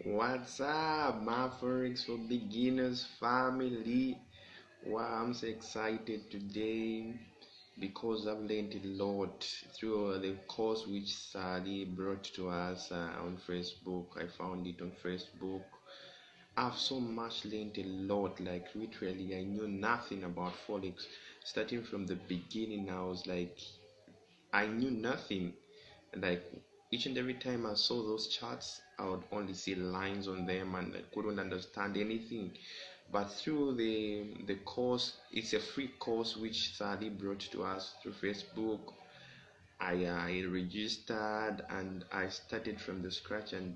What's up, my Forex for beginners family? Wow, I'm so excited today because I've learned a lot through the course which Sally brought to us on Facebook. I found it on Facebook. I've so much learned a lot, like literally, I knew nothing about Forex. Starting from the beginning, I was like, I knew nothing. Like each and every time I saw those charts, I would only see lines on them and I couldn't understand anything. But through the course, it's a free course which Sadi brought to us through Facebook. I registered and I started from the scratch, and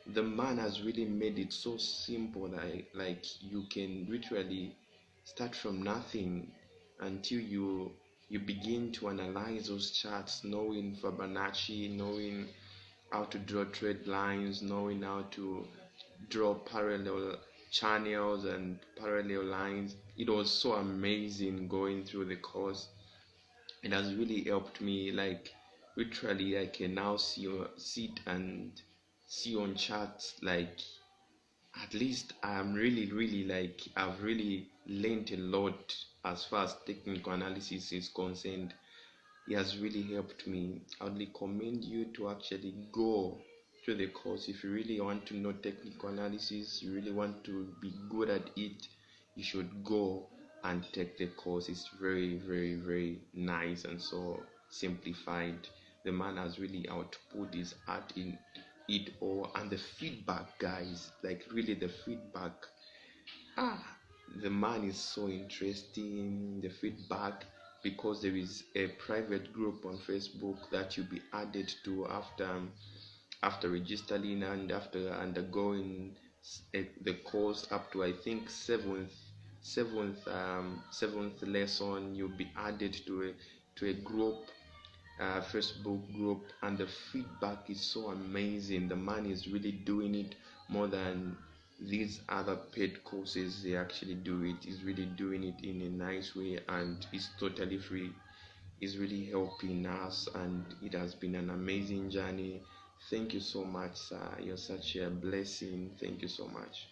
the man has really made it so simple that like you can literally start from nothing until you begin to analyze those charts, knowing Fibonacci, knowing how to draw trade lines, knowing how to draw parallel channels and parallel lines. It was so amazing going through the course. It has really helped me. Like literally, I can now sit and see on charts. Like at least I'm really like I've really learned a lot as far as technical analysis is concerned. It has really helped me. I would recommend you to actually go to the course if you really want to know technical analysis, you really want to be good at it. You should go and take the course. It's very nice and so simplified. The man has really output his art in it all, and the feedback, guys, like really the feedback, ah the man is so interesting. The feedback, because there is a private group on Facebook that you'll be added to after registering and after undergoing the course up to I think seventh lesson. You'll be added to a group, Facebook group, and the feedback is so amazing. The man is really doing it more than these other paid courses they actually do it. He's really doing it in a nice way and it's totally free. It's really helping us and it has been an amazing journey. Thank you so much, sir. You're such a blessing. Thank you so much.